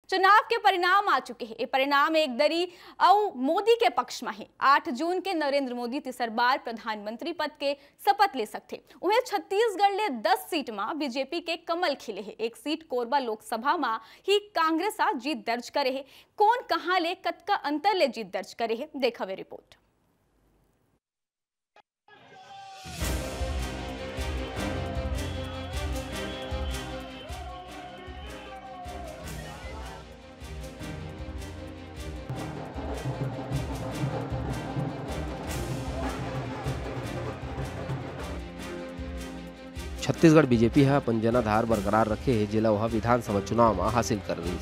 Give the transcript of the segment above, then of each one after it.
चुनाव के परिणाम आ चुके हैं। ये परिणाम एक दरी और मोदी के पक्ष में है। 8 जून के नरेंद्र मोदी तीसर बार प्रधानमंत्री पद के शपथ ले सकते। उन्हें छत्तीसगढ़ ले 10 सीट में बीजेपी के कमल खिले है। एक सीट कोरबा लोकसभा में ही कांग्रेस जीत दर्ज करे है। कौन कहां ले कतका अंतर ले जीत दर्ज करे है, देखा वे रिपोर्ट। छत्तीसगढ़ बीजेपी है अपन जनाधार बरकरार रखे है, जिला वह विधानसभा चुनाव में हासिल कर रही है।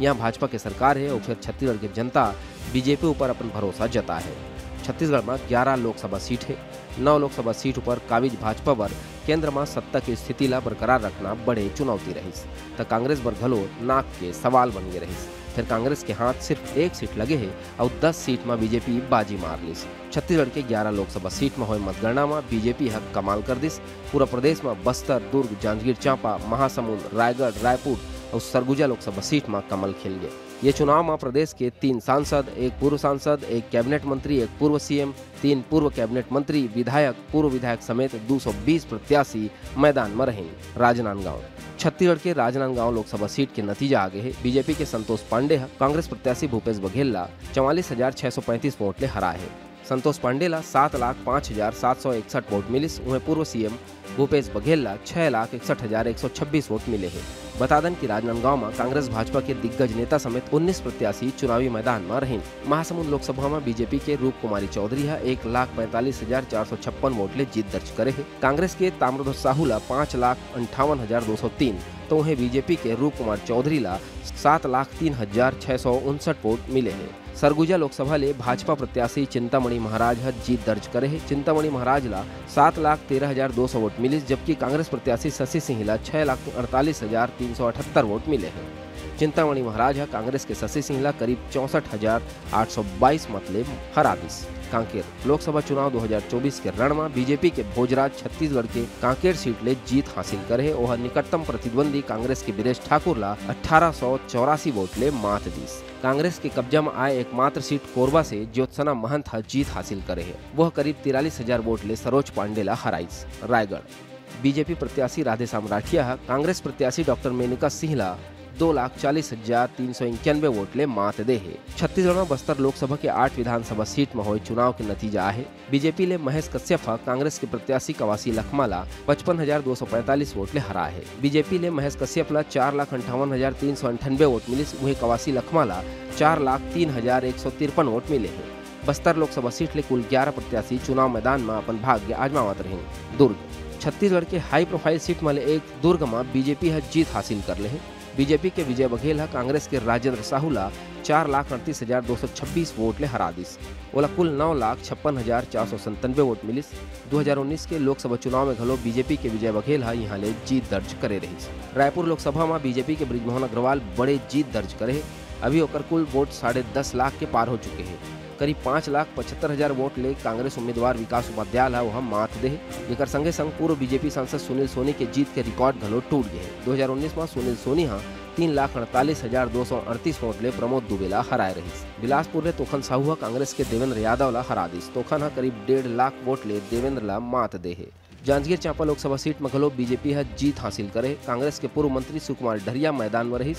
यहाँ भाजपा की सरकार है और फिर छत्तीसगढ़ की जनता बीजेपी ऊपर अपन भरोसा जता है। छत्तीसगढ़ में 11 लोकसभा सीट है। 9 लोकसभा सीट पर काबिज भाजपा पर केंद्र में सत्ता की स्थिति ला बरकरार रखना बड़े चुनौती रही। तो कांग्रेस पर घलो नाक के सवाल बन गए रही। फिर कांग्रेस के हाथ सिर्फ 1 सीट लगे है और 10 सीट में बीजेपी बाजी मार ली। छत्तीसगढ़ के 11 लोकसभा सीट में हुए मतगणना में बीजेपी हक कमाल कर दिस। पूरा प्रदेश में बस्तर, दुर्ग, जांजगीर चांपा, महासमुंद, रायगढ़, रायपुर और सरगुजा लोकसभा सीट में कमल खिल गए। ये चुनाव में प्रदेश के 3 सांसद, 1 पूर्व सांसद, 1 कैबिनेट मंत्री, 1 पूर्व सीएम, 3 पूर्व कैबिनेट मंत्री, विधायक, पूर्व विधायक समेत 220 प्रत्याशी मैदान में रहे। राजनांदगांव छत्तीसगढ़ के राजनांदगांव लोकसभा सीट के नतीजा आगे है। बीजेपी के संतोष पांडे कांग्रेस प्रत्याशी भूपेश बघेल ला 44,635 वोट ले हरा है। संतोष पांडे ला 7,05,761 वोट मिलिस। उन्हें पूर्व सीएम भूपेश बघेल ला 6,61,126 वोट मिले हैं। बता दें कि राजनांदगांव में कांग्रेस भाजपा के दिग्गज नेता समेत 19 प्रत्याशी चुनावी मैदान में रहे। महासमुंद लोकसभा में बीजेपी के रूप कुमारी चौधरी 1,45,456 वोट ले जीत दर्ज करे है। कांग्रेस के ताम्रध्वज साहू ला 5,58,203 तो उन्हें बीजेपी के रूप कुमार चौधरी ला 7,03,659 वोट मिले हैं। सरगुजा लोकसभा ले भाजपा प्रत्याशी चिंतामणि महाराज जीत दर्ज करे है। चिंतामणि महाराज ला 7,13,200 वोट मिले, जबकि कांग्रेस प्रत्याशी शशि सिंह ला 6,48,378 वोट मिले हैं। चिंतामणि महाराज कांग्रेस के शशि सिंह ला करीब 64,822 मत ले हरा दिस। कांकेर लोकसभा चुनाव 2024 के रण में बीजेपी के भोजराज छत्तीसगढ़ के कांकेर सीट ले जीत हासिल करे। वह निकटतम प्रतिद्वंदी कांग्रेस के बीरेश ठाकुर ला 1884 वोट ले मात दिस। कांग्रेस के कब्जा में आए एकमात्र सीट कोरबा से ज्योत्सना महंत जीत हासिल करे है। वह करीब 43,000 वोट ले सरोज पांडे ला हराइस। रायगढ़ बीजेपी प्रत्याशी राधेश्याम राठिया कांग्रेस प्रत्याशी डॉक्टर मेनका सिंह ला 2,40,391 वोट ले मात दे है। छत्तीसगढ़ में बस्तर लोकसभा के 8 विधानसभा सीट में हुए चुनाव के नतीजा है। बीजेपी ले महेश कश्यप कांग्रेस के प्रत्याशी कवासी लखमा ला 55,245 वोट ले हरा है। बीजेपी ले महेश कश्यप ला 4,58,398 वोट मिले। वही कवासी लखमा ला 4,03,153 वोट मिले हैं। बस्तर लोकसभा सीट ले कुल 11 प्रत्याशी चुनाव मैदान में अपन भाग्य आजमावत रहे। दुर्ग छत्तीसगढ़ के हाई प्रोफाइल सीट में एक दुर्ग में बीजेपी जीत हासिल कर ले है। बीजेपी के विजय बघेल कांग्रेस के राजेंद्र साहू ला 4,38,226 वोट ले हरा दिस। ओला कुल 9,56,497 वोट मिलिस। 2019 के लोकसभा चुनाव में घलो बीजेपी के विजय बघेल यहाँ ले जीत दर्ज करे रही। रायपुर लोकसभा में बीजेपी के बृजमोहन अग्रवाल बड़े जीत दर्ज करे। अभी ओकर कुल वोट 10.5 लाख के पार हो चुके हैं। करीब 5,75,000 वोट ले कांग्रेस उम्मीदवार विकास उपाध्याय वह मात दे। जेकर संगे संग पूर्व बीजेपी सांसद सुनील सोनी के जीत के रिकॉर्ड घलो टूट गए। 2019 में सुनील सोनी 3,48,238 वोट ले प्रमोद दुबे ला हराए रही। बिलासपुर ले तोखन साहू कांग्रेस के देवेंद्र यादव ला हरा दिस। तोखन करीब 1.5 लाख वोट ले देवेंद्र ला मात दे है। जांजगीर चांपा लोकसभा सीट में घलो बीजेपी जीत हासिल करे। कांग्रेस के पूर्व मंत्री सुकुमार डहरिया मैदान में रही।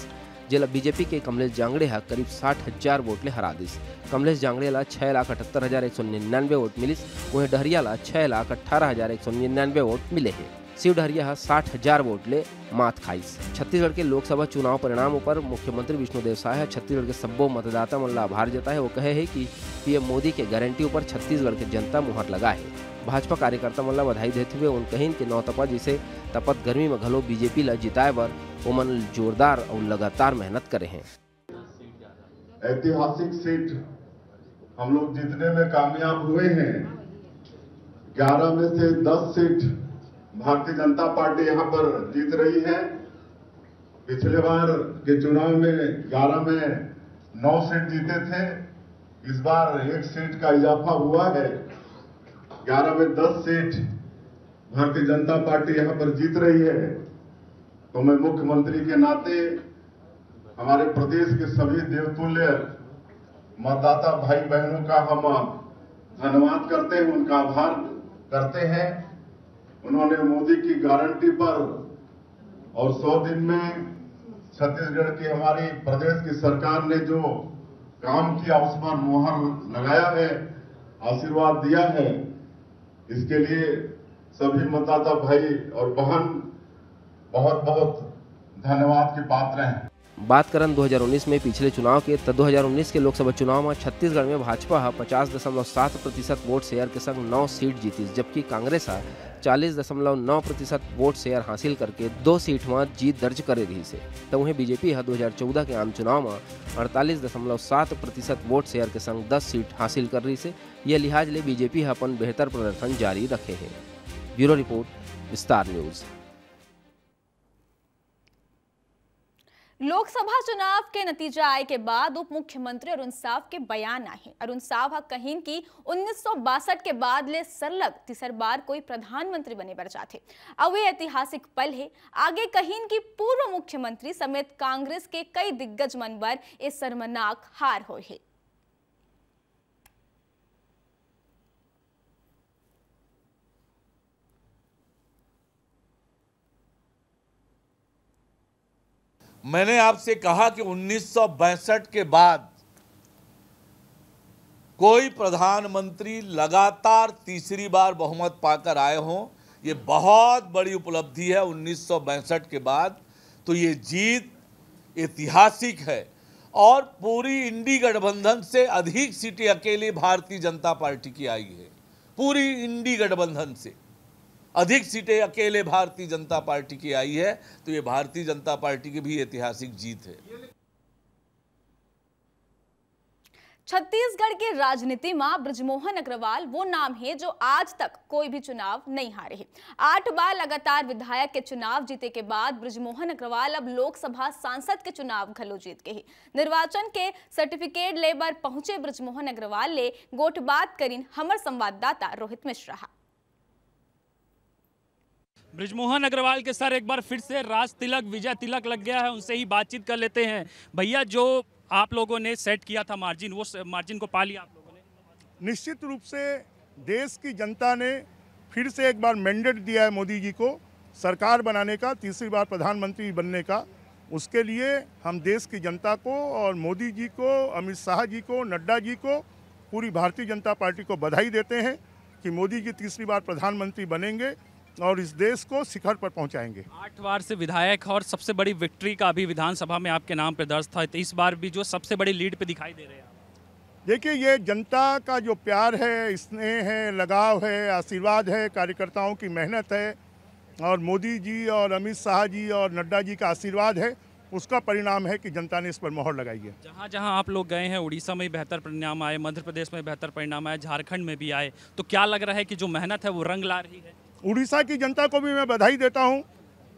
जिला बीजेपी के कमलेश जांगड़े करीब 60,000 वोट ले हरा दिस। कमलेश जांगड़े ला 6,78,199 वोट मिलिस। वहीं डहरिया ला 6,18,199 वोट मिले हैं। शिव डहरिया 60,000 वोट ले मात खाइस। छत्तीसगढ़ के लोकसभा चुनाव परिणाम पर मुख्यमंत्री विष्णुदेव साय छत्तीसगढ़ के सब्बो मतदाता मन ला आभार जताए। वो कहे है कि पीएम मोदी के गारंटी ऊपर छत्तीसगढ़ के जनता मुहर लगा है। भाजपा कार्यकर्ता मन ला बधाई देते हुए उन कहीं कि नौतपा जिसे तपत गर्मी में घलो बीजेपी ला जिताए बर ओमन जोरदार और लगातार मेहनत करे हैं। ऐतिहासिक सीट हम लोग जीतने में कामयाब हुए हैं। 11 में से 10 सीट भारतीय जनता पार्टी यहां पर जीत रही है। पिछले बार के चुनाव में 11 में 9 सीट जीते थे। इस बार 1 सीट का इजाफा हुआ है। 11 में 10 सीट भारतीय जनता पार्टी यहां पर जीत रही है। तो मैं मुख्यमंत्री के नाते हमारे प्रदेश के सभी देवतुल्य मतदाता भाई बहनों का हम धन्यवाद करते हैं, उनका आभार करते हैं। उन्होंने मोदी की गारंटी पर और 100 दिन में छत्तीसगढ़ की हमारी प्रदेश की सरकार ने जो काम किया उस पर मोहर लगाया है, आशीर्वाद दिया है। इसके लिए सभी मतदाता भाई और बहन बहुत बहुत धन्यवाद के पात्र हैं। बात करें 2019 में पिछले चुनाव के, तो 2019 के लोकसभा चुनाव में छत्तीसगढ़ में भाजपा 50.7% वोट शेयर के संग 9 सीट जीती, जबकि कांग्रेस 40.9% वोट शेयर हासिल करके 2 सीट में जीत दर्ज करे रही से। तो वहीं बीजेपी 2014 के आम चुनाव में 48.7% वोट शेयर के संग 10 सीट हासिल कर रही से। यह लिहाज ले बीजेपी अपन बेहतर प्रदर्शन जारी रखे हैं। ब्यूरो रिपोर्ट, विस्तार न्यूज। लोकसभा चुनाव के नतीजा आए के बाद उप मुख्यमंत्री अरुण साव के बयान आए हैं। अरुण साव कहीं कि 1962 के बाद ले सरलग तीसर बार कोई प्रधानमंत्री बने बर जाते। अब ये ऐतिहासिक पल है। आगे कहीं कि पूर्व मुख्यमंत्री समेत कांग्रेस के कई दिग्गज मन पर इस शर्मनाक हार हुई है। मैंने आपसे कहा कि 1962 के बाद कोई प्रधानमंत्री लगातार तीसरी बार बहुमत पाकर आए हों, ये बहुत बड़ी उपलब्धि है। 1962 के बाद तो ये जीत ऐतिहासिक है और पूरी इंडी गठबंधन से अधिक सीटें अकेले भारतीय जनता पार्टी की आई है। पूरी इंडी गठबंधन से अधिक सीटें अकेले भारतीय जनता पार्टी की आई है, तो ये भारतीय जनता पार्टी की भी ऐतिहासिक जीत है। छत्तीसगढ़ के राजनीति में बृजमोहन अग्रवाल वो नाम है जो आज तक कोई भी चुनाव नहीं हारे हैं। 8 बार लगातार विधायक के चुनाव जीते के बाद बृजमोहन अग्रवाल अब लोकसभा सांसद के चुनाव घलो जीत गए। निर्वाचन के सर्टिफिकेट लेबर पहुंचे बृजमोहन अग्रवाल ले गोठ बात करीन हमर संवाददाता रोहित मिश्रा। बृजमोहन अग्रवाल के सर एक बार फिर से राज तिलक, विजय तिलक लग गया है, उनसे ही बातचीत कर लेते हैं। भैया, जो आप लोगों ने सेट किया था मार्जिन, वो मार्जिन को पा लिया आप लोगों ने? निश्चित रूप से देश की जनता ने फिर से एक बार मैंडेट दिया है मोदी जी को सरकार बनाने का, तीसरी बार प्रधानमंत्री बनने का। उसके लिए हम देश की जनता को और मोदी जी को, अमित शाह जी को, नड्डा जी को, पूरी भारतीय जनता पार्टी को बधाई देते हैं कि मोदी जी तीसरी बार प्रधानमंत्री बनेंगे और इस देश को शिखर पर पहुंचाएंगे। 8 बार से विधायक और सबसे बड़ी विक्ट्री का अभी विधानसभा में आपके नाम पे दर्ज था, तो इस बार भी जो सबसे बड़ी लीड पे दिखाई दे रहे हैं। देखिए, ये जनता का जो प्यार है, स्नेह है, लगाव है, आशीर्वाद है, कार्यकर्ताओं की मेहनत है और मोदी जी और अमित शाह जी और नड्डा जी का आशीर्वाद है, उसका परिणाम है कि जनता ने इस पर मोहर लगाई है। जहाँ जहाँ आप लोग गए हैं, उड़ीसा में बेहतर परिणाम आए, मध्य प्रदेश में बेहतर परिणाम आए, झारखंड में भी आए, तो क्या लग रहा है कि जो मेहनत है वो रंग ला रही है? उड़ीसा की जनता को भी मैं बधाई देता हूं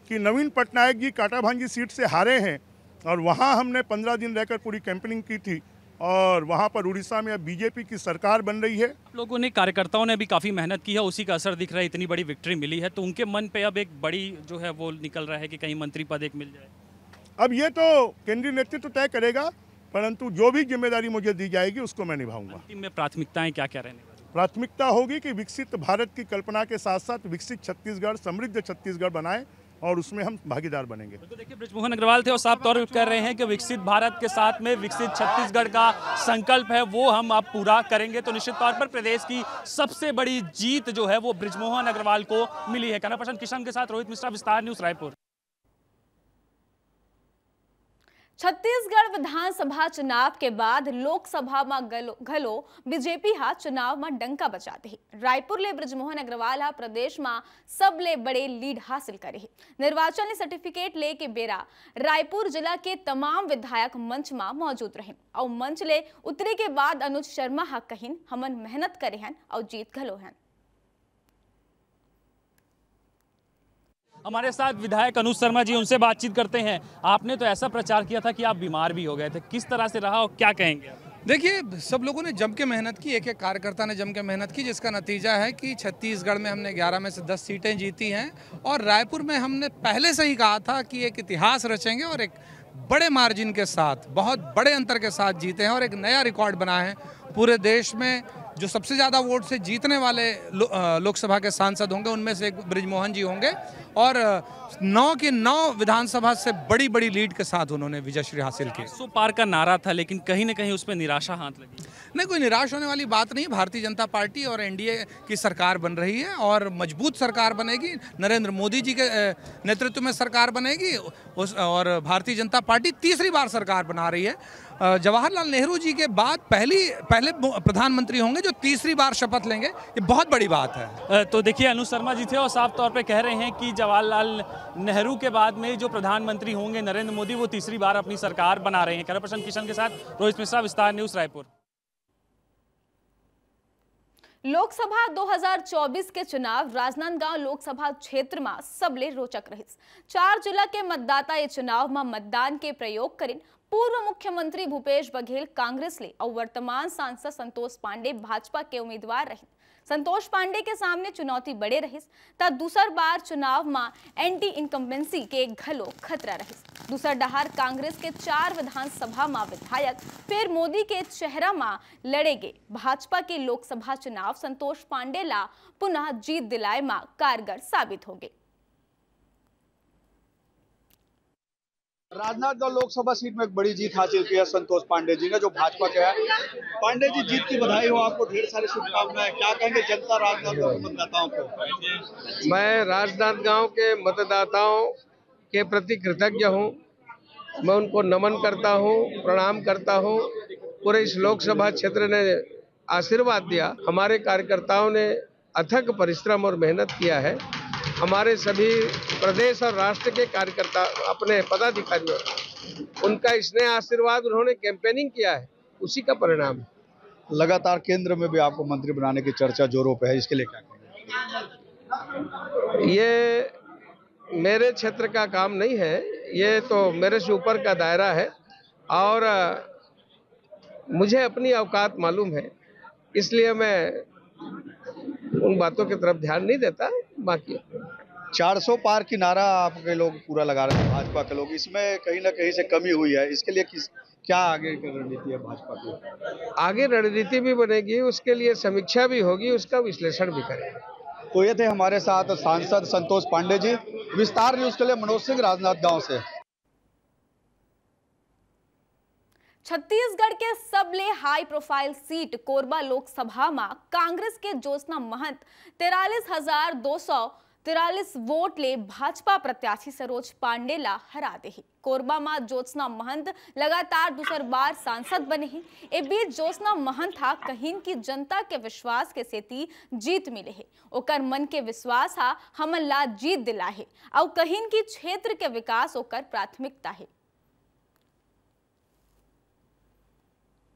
कि नवीन पटनायक जी काटाभांजी सीट से हारे हैं और वहां हमने 15 दिन रहकर पूरी कैंपेनिंग की थी और वहां पर उड़ीसा में अब बीजेपी की सरकार बन रही है। आप लोगों ने, कार्यकर्ताओं ने भी काफ़ी मेहनत की है, उसी का असर दिख रहा है, इतनी बड़ी विक्ट्री मिली है, तो उनके मन पे अब एक बड़ी जो है वो निकल रहा है कि कहीं मंत्री पद एक मिल जाए। अब ये तो केंद्रीय नेतृत्व तय करेगा, परंतु जो भी जिम्मेदारी मुझे दी जाएगी उसको मैं निभाऊंगा। अंतिम में प्राथमिकताएं क्या क्या रहने? प्राथमिकता होगी कि विकसित भारत की कल्पना के साथ साथ विकसित छत्तीसगढ़, समृद्ध छत्तीसगढ़ बनाएं और उसमें हम भागीदार बनेंगे। तो देखिए, बृजमोहन अग्रवाल थे और साफ तौर पर कह रहे हैं कि विकसित भारत के साथ में विकसित छत्तीसगढ़ का संकल्प है, वो हम अब पूरा करेंगे। तो निश्चित तौर पर प्रदेश की सबसे बड़ी जीत जो है वो बृजमोहन अग्रवाल को मिली है। कैमरा पर्सन किशन के साथ रोहित मिश्रा, विस्तार न्यूज, रायपुर। छत्तीसगढ़ विधानसभा चुनाव के बाद लोकसभा में घलो बीजेपी चुनाव में डंका बजाते ही रायपुर ले बृजमोहन अग्रवाल प्रदेश में सबले बड़े लीड हासिल करे। निर्वाचन ले सर्टिफिकेट ले के बेरा रायपुर जिला के तमाम विधायक मंच में मौजूद रहे और मंच ले उतरे के बाद अनुज शर्मा कहिन हमन मेहनत करे हैं और जीत घलो हैं। हमारे साथ विधायक अनुज शर्मा जी, उनसे बातचीत करते हैं। आपने तो ऐसा प्रचार किया था कि आप बीमार भी हो गए थे, किस तरह से रहा और क्या कहेंगे? देखिए, सब लोगों ने जम के मेहनत की, एक एक कार्यकर्ता ने जम के मेहनत की, जिसका नतीजा है कि छत्तीसगढ़ में हमने 11 में से 10 सीटें जीती हैं और रायपुर में हमने पहले से ही कहा था कि एक इतिहास रचेंगे और एक बड़े मार्जिन के साथ, बहुत बड़े अंतर के साथ जीते हैं और एक नया रिकॉर्ड बना है। पूरे देश में जो सबसे ज़्यादा वोट से जीतने वाले लोकसभा के सांसद होंगे उनमें से एक बृजमोहन जी होंगे और 9 की 9 विधानसभा से बड़ी बड़ी लीड के साथ उन्होंने विजयश्री हासिल की। 100 पार का नारा था, लेकिन कहीं ना कहीं उसमें निराशा हाथ लगी। नहीं, कोई निराश होने वाली बात नहीं। भारतीय जनता पार्टी और एनडीए की सरकार बन रही है और मजबूत सरकार बनेगी। नरेंद्र मोदी जी के नेतृत्व में सरकार बनेगी और भारतीय जनता पार्टी तीसरी बार सरकार बना रही है। जवाहरलाल नेहरू जी के बाद पहले प्रधानमंत्री होंगे जो तीसरी बार शपथ लेंगे। ये बहुत बड़ी बात है। तो देखिए, अनु शर्मा जी थे और साफ तौर पे कह रहे हैं कि जवाहरलाल नेहरू के बाद में जो प्रधानमंत्री होंगे नरेंद्र मोदी, वो तीसरी बार अपनी सरकार बना रहे हैं। कैमरा पर्सन किशन के साथ रोहित मिश्रा, विस्तार न्यूज, रायपुर। लोकसभा 2024 के चुनाव राजनांदगांव लोकसभा क्षेत्र में सबले रोचक रही। 4 जिला के मतदाता ये चुनाव में मतदान के प्रयोग करें। पूर्व मुख्यमंत्री भूपेश बघेल कांग्रेस ले और वर्तमान सांसद संतोष पांडे भाजपा के उम्मीदवार रहे। संतोष पांडे के सामने चुनौती बड़े रही ता दूसर बार चुनाव में एंटी इनकम्बेंसी के घलो खतरा रही। दूसर डहार कांग्रेस के 4 विधानसभा में विधायक फिर मोदी के चेहरा में लड़ेगे। भाजपा के लोकसभा चुनाव संतोष पांडे ला पुनः जीत दिलाए में कारगर साबित होंगे। राजनांदगांव लोकसभा सीट में एक बड़ी जीत हासिल की है संतोष पांडे जी ने, जो भाजपा के हैं। पांडे जी, जीत की बधाई हो आपको, ढेर सारी शुभकामनाएं। क्या कहेंगे जनता राजनांदगांव के मतदाताओं को? मैं राजनांदगांव के मतदाताओं के प्रति कृतज्ञ हूं। मैं उनको नमन करता हूं, प्रणाम करता हूं। पूरे इस लोकसभा क्षेत्र ने आशीर्वाद दिया। हमारे कार्यकर्ताओं ने अथक परिश्रम और मेहनत किया है। हमारे सभी प्रदेश और राष्ट्र के कार्यकर्ता, अपने पदाधिकारियों, उनका स्नेह आशीर्वाद, उन्होंने कैंपेनिंग किया है, उसी का परिणाम। लगातार केंद्र में भी आपको मंत्री बनाने की चर्चा जोरों पे है, इसके लिए क्या कहेंगे? ये मेरे क्षेत्र का काम नहीं है, ये तो मेरे से ऊपर का दायरा है और मुझे अपनी औकात मालूम है, इसलिए मैं उन बातों की तरफ ध्यान नहीं देता। बाकी 400 पार की नारा आपके लोग पूरा लगा रहे हैं, भाजपा के लोग, इसमें कहीं ना कहीं से कमी हुई है। इसके लिए क्या आगे की रणनीति है भाजपा की? आगे रणनीति भी बनेगी, उसके लिए समीक्षा भी होगी, उसका विश्लेषण भी करेंगे। तो ये थे हमारे साथ सांसद संतोष पांडे जी। विस्तार न्यूज के लिए मनोज सिंह, राजनांदगांव से। छत्तीसगढ़ के सबले high profile seat Korba Lok Sabha में कांग्रेस के ज्योत्सना महंत 43,243 वोट ले भाजपा प्रत्याशी सरोज पांडे ला हरा दे। कोरबा में ज्योत्सना महंत लगातार दूसर बार सांसद बने हैं। ए बीच ज्योत्सना महंत हा कहीं की जनता के विश्वास के सेती जीत मिले है। ओकर मन के विश्वास हा हमन ला जीत दिला है और कहीं की क्षेत्र के विकास ओकर प्राथमिकता है।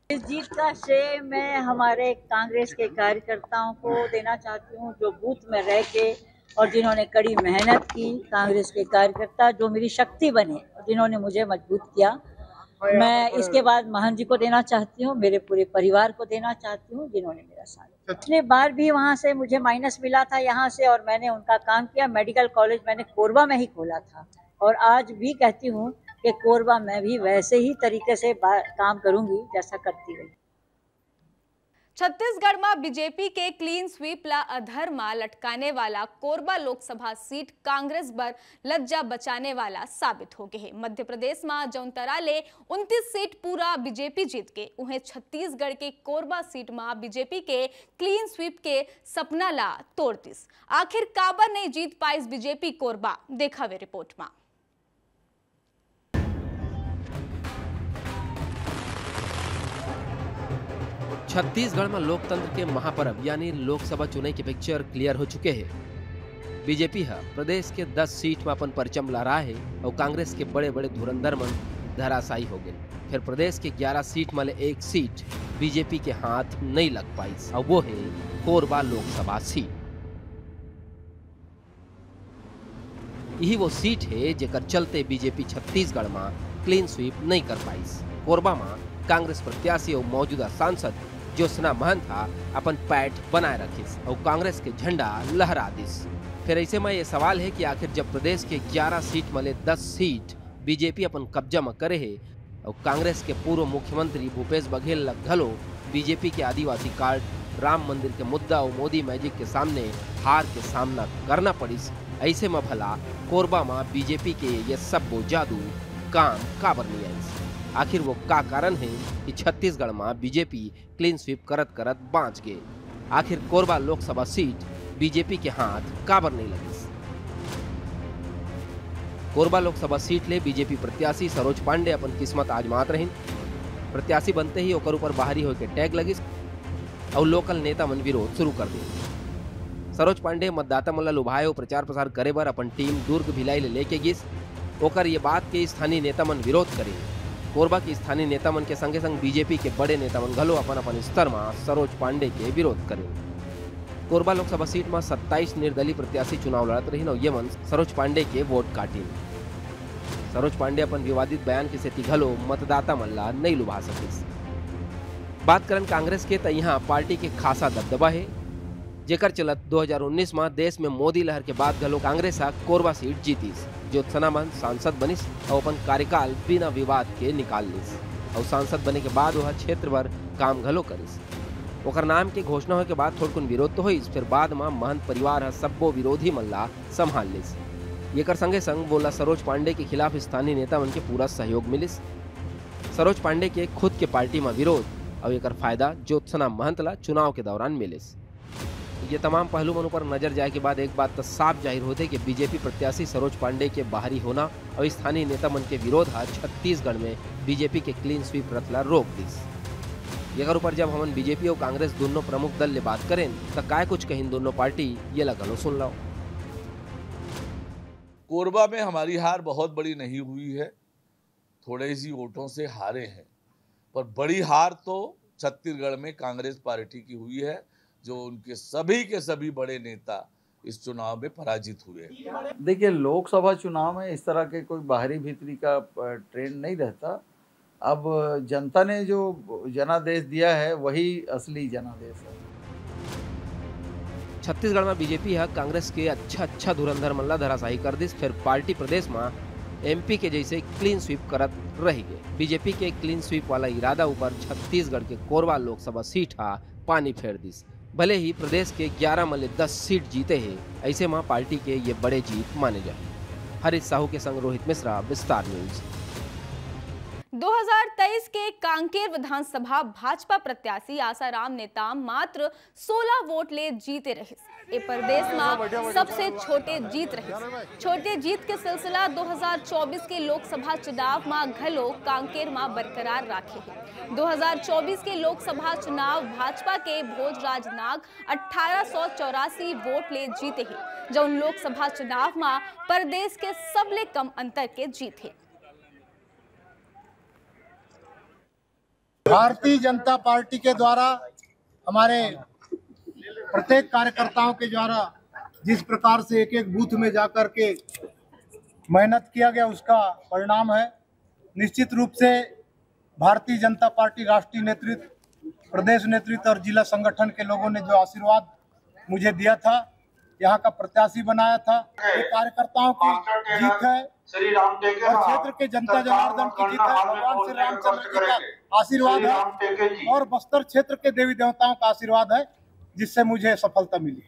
इस जीत का श्रेय मैं हमारे कांग्रेस के कार्यकर्ताओं को देना चाहती हूँ, जो बूथ में रह के और जिन्होंने कड़ी मेहनत की। कांग्रेस के कार्यकर्ता जो मेरी शक्ति बने और जिन्होंने मुझे मजबूत किया। मैं इसके बाद महंत जी को देना चाहती हूँ, मेरे पूरे परिवार को देना चाहती हूँ, जिन्होंने मेरा साथ दिया। पिछले बार भी वहाँ से मुझे माइनस मिला था यहाँ से, और मैंने उनका काम किया। मेडिकल कॉलेज मैंने कोरबा में ही खोला था और आज भी कहती हूँ कि कोरबा में भी वैसे ही तरीके से काम करूंगी जैसा करती रही। छत्तीसगढ़ में बीजेपी के क्लीन स्वीप ला अधर में लटकाने वाला कोरबा लोकसभा सीट कांग्रेस पर लज्जा बचाने वाला साबित हो गए है। मध्य प्रदेश में जौन तरह ले 29 सीट पूरा बीजेपी जीत के, उन्हें छत्तीसगढ़ के कोरबा सीट में बीजेपी के क्लीन स्वीप के सपना ला तोड़ दिस। आखिर काबर नहीं जीत पाई बीजेपी कोरबा, देखा वे रिपोर्ट में। छत्तीसगढ़ में लोकतंत्र के महापर्व यानी लोकसभा चुनाव की पिक्चर क्लियर हो चुके हैं। बीजेपी है प्रदेश के 10 सीट में अपन परचम लहरा है और कांग्रेस के बड़े बड़े धुरंधर मन धराशायी हो गए। फिर प्रदेश के 11 सीट में एक सीट बीजेपी के हाथ नहीं लग पाई और वो है कोरबा लोकसभा सीट। यही वो सीट है जेकर चलते बीजेपी छत्तीसगढ़ में क्लीन स्वीप नहीं कर पाई। कोरबा में कांग्रेस प्रत्याशी और मौजूदा सांसद ज्योत्सना महंत अपन पैठ बनाए रखिस और कांग्रेस के झंडा लहरा दिस। फिर ऐसे में ये सवाल है कि आखिर जब प्रदेश के 11 सीट में 10 सीट बीजेपी अपन कब्जा में करे है और कांग्रेस के पूर्व मुख्यमंत्री भूपेश बघेल घलो बीजेपी के आदिवासी कार्ड राम मंदिर के मुद्दा और मोदी मैजिक के सामने हार के सामना करना पड़िस। ऐसे में भला कोरबा में बीजेपी के ये सब वो जादू काम काबर नहीं आई। आखिर वो का कारण है कि छत्तीसगढ़ में बीजेपी क्लीन स्वीप करत करत बाँच गए। आखिर कोरबा लोकसभा सीट बीजेपी के हाथ काबर नहीं लगी। कोरबा लोकसभा सीट ले बीजेपी प्रत्याशी सरोज पांडे अपन किस्मत आजमात रही। प्रत्याशी बनते ही ओकर ऊपर बाहरी होके टैग लगी और लोकल नेता मन विरोध शुरू कर दिए। सरोज पांडे मतदाता मन ला लुभाए और प्रचार प्रसार करे बर अपन टीम दुर्ग भिलाई ले लेके गिस। ओकर ये बात के स्थानीय नेता मन विरोध करे। कोरबा के स्थानीय नेता मन के संगे संग बीजेपी के बड़े नेता मन घलो अपन अपन स्तर में सरोज पांडे के विरोध करे। कोरबा लोकसभा सीट में 27 निर्दलीय प्रत्याशी चुनाव लड़त रही और ये मन सरोज पांडे के वोट काटिन। सरोज पांडे अपन विवादित बयान के सेती घलो मतदाता मन ला नहीं लुभा सकिस। बात करन कांग्रेस के तो यहाँ पार्टी के खासा दबदबा है, जेकर चलत 2019 में देश में मोदी लहर के बाद घलो कांग्रेस कोरबा सीट जीतीस। ज्योत्सना मन सांसद बनिस और अपन कार्यकाल बिना विवाद के निकाल लिस और सांसद बने के बाद वह क्षेत्र भर काम घलो करिस। ओकर नाम के घोषणा होने के बाद थोड़कुन विरोध तो होइस, फिर बाद में महंत परिवार सब्बो विरोधी मन ला संभाल लिस। एकर संगे संग बोला सरोज पांडे के खिलाफ स्थानीय नेता मन के पूरा सहयोग मिलिस। सरोज पांडे के खुद के पार्टी में विरोध और एकर फायदा ज्योत्सना महंत ला चुनाव के दौरान मिलिस। ये तमाम पहलू मन पर नजर जाए के बाद एक बात तो साफ जाहिर होते कि बीजेपी प्रत्याशी सरोज पांडे के बाहरी होना और स्थानीय नेता मन के विरोध छत्तीसगढ़ में बीजेपी के क्लीन स्वीप रथ ला रोक दिस। एकर ऊपर जब हमन बीजेपी और कांग्रेस दोनों प्रमुख दल ले बात करें तो काय कुछ कहीं दोनों पार्टी ये लगलो सुन लो। कोरबा में हमारी हार बहुत बड़ी नहीं हुई है, थोड़े ही वोटों से हारे हैं, पर बड़ी हार तो छत्तीसगढ़ में कांग्रेस पार्टी की हुई है, जो उनके सभी के सभी बड़े नेता इस चुनाव में पराजित हुए। देखिए, लोकसभा चुनाव में इस तरह के कोई बाहरी भीतरी का ट्रेंड नहीं रहता। अब जनता ने जो जनादेश दिया है वही असली जनादेश है। छत्तीसगढ़ में बीजेपी है कांग्रेस के अच्छा धुरंधर मल्ला धराशाही कर दिस, फिर पार्टी प्रदेश में एमपी के जैसे क्लीन स्वीप करत रही गए। बीजेपी के क्लीन स्वीप वाला इरादा ऊपर छत्तीसगढ़ के कोरबा लोकसभा सीट पानी फेर दिस। भले ही प्रदेश के 11 में 10 सीट जीते हैं, ऐसे में पार्टी के ये बड़े जीत माने जाए। हरीश साहू के संग रोहित मिश्रा, विस्तार न्यूज। 2023 के कांकेर विधानसभा भाजपा प्रत्याशी आसाराम नेताम मात्र 16 वोट ले जीते रहे। ए प्रदेश में सबसे छोटे जीत रहे। छोटे जीत के सिलसिला 2024 के लोकसभा चुनाव में घलो कांकेर में बरकरार रखे है। 2024 के लोकसभा चुनाव भाजपा के भोजराज नाग 1884 वोट ले जीते हैं, जो लोकसभा चुनाव में प्रदेश के सबले कम अंतर के जीत है। भारतीय जनता पार्टी के द्वारा हमारे प्रत्येक कार्यकर्ताओं के द्वारा जिस प्रकार से एक एक बूथ में जाकर के मेहनत किया गया, उसका परिणाम है। निश्चित रूप से भारतीय जनता पार्टी राष्ट्रीय नेतृत्व, प्रदेश नेतृत्व और जिला संगठन के लोगों ने जो आशीर्वाद मुझे दिया था, यहाँ का प्रत्याशी बनाया था, ये कार्यकर्ताओं की जीत है और क्षेत्र के जनता जनार्दन की जीत है। भगवान श्री रामचंद्र जी का आशीर्वाद है और बस्तर क्षेत्र के देवी देवताओं का आशीर्वाद है, जिससे मुझे सफलता मिली।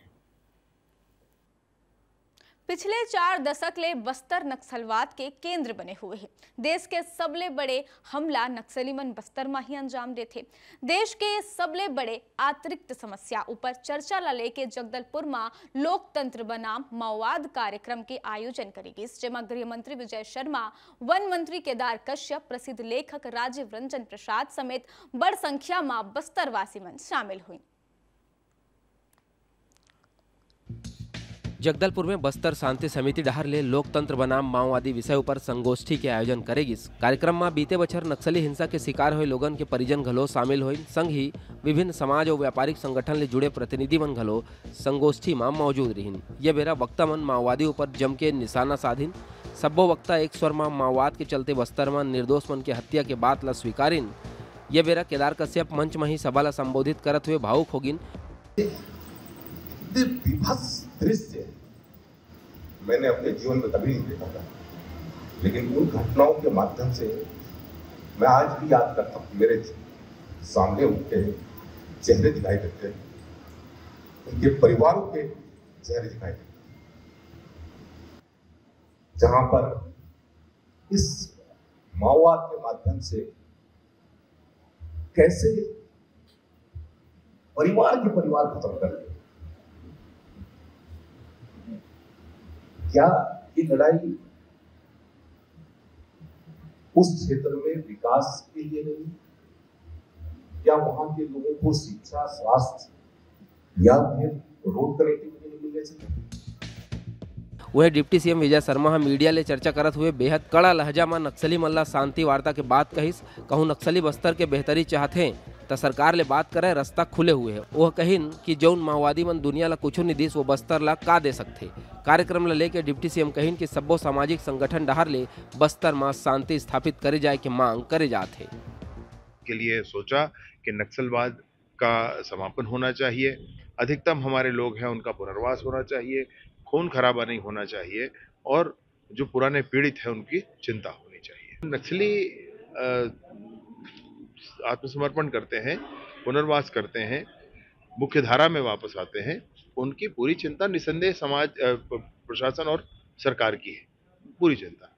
पिछले 4 दशक ले बस्तर नक्सलवाद के केंद्र बने हुए हैं। देश के सबले बड़े हमला नक्सली मन बस्तर में ही अंजाम देते। देश के सबले बड़े अतिरिक्त समस्या ऊपर चर्चा ला लेके जगदलपुर में लोकतंत्र बनाम माओवाद कार्यक्रम के आयोजन करेगी, जेमा गृह मंत्री विजय शर्मा, वन मंत्री केदार कश्यप, प्रसिद्ध लेखक राजीव रंजन प्रसाद समेत बड़ संख्या में बस्तरवासी मन शामिल हुई। जगदलपुर में बस्तर शांति समिति डहर ले लोकतंत्र बनाम माओवादी विषय पर संगोष्ठी के आयोजन करेगी। कार्यक्रम में बीते बछर नक्सली हिंसा के शिकार हुए लोगन के परिजन घलो शामिल हुई। संग ही विभिन्न समाज और व्यापारिक संगठन ले जुड़े प्रतिनिधि मन घलो संगोष्ठी में मौजूद रहिन। ये बेरा वक्ता मन माओवादी ऊपर जम के निशाना साधिन। सब्बो वक्ता एक स्वर में माओवाद के चलते बस्तर में निर्दोष मन के हत्या के बात ला स्वीकारिन। ये बेरा केदार कश्यप मंच में ही सभा ला संबोधित करत हुए भावुक होगिन। दृश्य मैंने अपने जीवन में कभी नहीं देखा था। लेकिन उन घटनाओं के माध्यम से मैं आज भी याद करता हूँ, मेरे सामने उनके चेहरे दिखाई देते हैं, उनके परिवारों के चेहरे दिखाई देते हैं, जहां पर इस माओवाद के माध्यम से कैसे परिवार के परिवार खत्म कर दिए। क्या ये लड़ाई उस क्षेत्र में विकास के लिए नहीं, क्या वहां के लोगों को शिक्षा, स्वास्थ्य या फिर रोड कनेक्टिविटी नहीं मिलने चाहिए? वह deputy CM Vijay Sharma media ले चर्चा करत हुए बेहद कड़ा लहजा में नक्सली मल्ला शांति वार्ता के बात कहिस। कहूँ नक्सली बस्तर के बेहतरी चाहते तो सरकार ले बात करे, रास्ता खुले हुए है। वह कहिन कि जौन माओवादी मन दुनिया ला कुछ नहीं दिस वो बस्तर ला का दे सकते। कार्यक्रम ला लेके डिप्टी सीएम कहिन कि सब्बो सामाजिक संगठन डहर ले बस्तर में शांति स्थापित करे जाए की मांग करे जाते के लिए सोचा कि नक्सलवाद का समापन होना चाहिए, अधिकतम हमारे लोग हैं उनका पुनर्वास होना चाहिए, खून खराबा नहीं होना चाहिए और जो पुराने पीड़ित हैं उनकी चिंता होनी चाहिए। नक्सली आत्मसमर्पण करते हैं, पुनर्वास करते हैं, मुख्य धारा में वापस आते हैं, उनकी पूरी चिंता निसंदेह समाज, प्रशासन और सरकार की है, पूरी चिंता।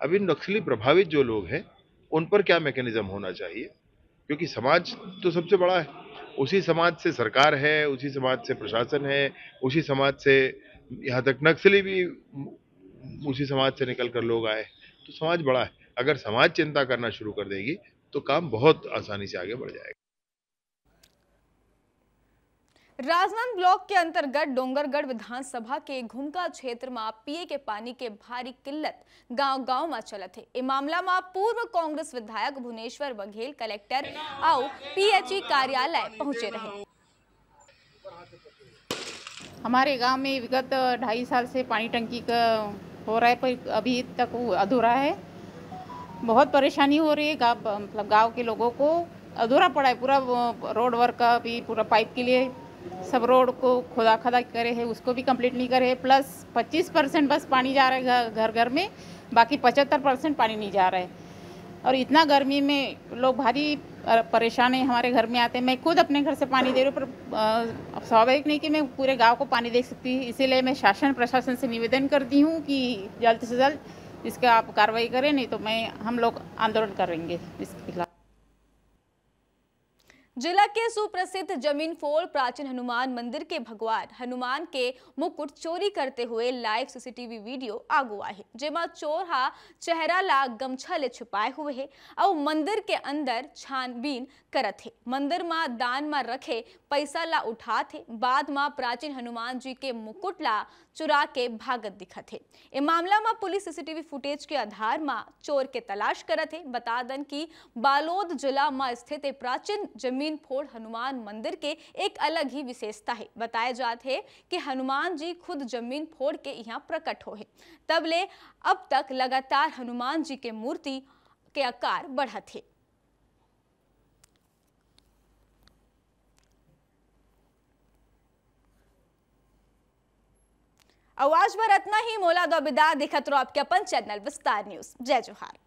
अभी नक्सली प्रभावित जो लोग हैं उन पर क्या मैकेनिज्म होना चाहिए, क्योंकि समाज तो सबसे बड़ा है, उसी समाज से सरकार है, उसी समाज से प्रशासन है, उसी समाज से यहाँ तक नक्सली भी उसी समाज से निकल कर लोग आए, तो समाज बड़ा है। अगर समाज चिंता करना शुरू कर देगी तो काम बहुत आसानी से आगे बढ़ जाएगा। राजनांद ब्लॉक के अंतर्गत डोंगरगढ़ विधानसभा के घुमका क्षेत्र में पिए के पानी के भारी किल्लत गांव-गांव में चलत है। इस मामला में पूर्व कांग्रेस विधायक भुवनेश्वर बघेल कलेक्टर और पीएचई कार्यालय पहुंचे रहे। हमारे गांव में विगत 2.5 साल से पानी टंकी का हो रहा है, पर अभी तक वो अधूरा है। बहुत परेशानी हो रही है, मतलब गांव के लोगों को अधूरा पड़ा है। पूरा रोड वर्क का भी, पूरा पाइप के लिए सब रोड को खोदा करे है, उसको भी कंप्लीट नहीं करे है। प्लस 25% बस पानी जा रहा है घर घर में, बाकी 75% पानी नहीं जा रहा है। और इतना गर्मी में लोग भारी परेशान है, हमारे घर में आते हैं। मैं खुद अपने घर से पानी दे रही हूँ, पर स्वाभाविक नहीं कि मैं पूरे गांव को पानी दे सकती। इसीलिए मैं शासन प्रशासन से निवेदन करती हूँ कि जल्द से जल्द इसका आप कार्रवाई करें, नहीं तो हम लोग आंदोलन करेंगे इसके खिलाफ। जिला के सुप्रसिद्ध जमीन फोड़ प्राचीन हनुमान मंदिर के भगवान हनुमान के मुकुट चोरी करते हुए लाइव सीसीटीवी वीडियो आगू आए, जेमा चोर हा चेहरा ला गमछा ले छुपाए हुए है और मंदिर के अंदर छानबीन करत है। मंदिर में दान में रखे पैसा ला उठात है, बाद में प्राचीन हनुमान जी के मुकुट ला चुरा के भागत दिखत है। इस मामला में पुलिस सीसीटीवी फुटेज के आधार में चोर के तलाश करत है। बता दन की बालोद जिला में स्थित प्राचीन जमीन फोड़ हनुमान मंदिर के एक अलग ही विशेषता है। बताया जाता है कि हनुमान जी खुद जमीन फोड़ के यहाँ प्रकट हो है, तब ले अब तक लगातार हनुमान जी के मूर्ति के आकार बढ़त है। आवाज पर इतना ही। मोला दो बिदा दिखत रहो आपके अपन चैनल विस्तार न्यूज। जय जोहार।